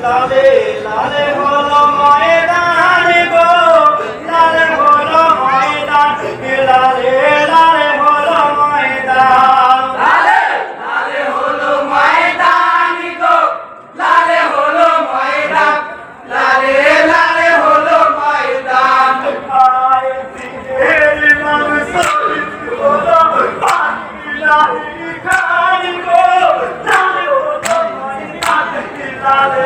লালে লালে হলো ময়দান গো, লালে হলো ময়দান, লালে লালে হলো ময়দান। লালে লালে হলো ময়দান গো, লালে হলো ময়দান, লালে লালে হলো ময়দান। আয় দিনের মানুষ হলো পাখিলাহি খান গো, লালে হলো ময়দান, লালে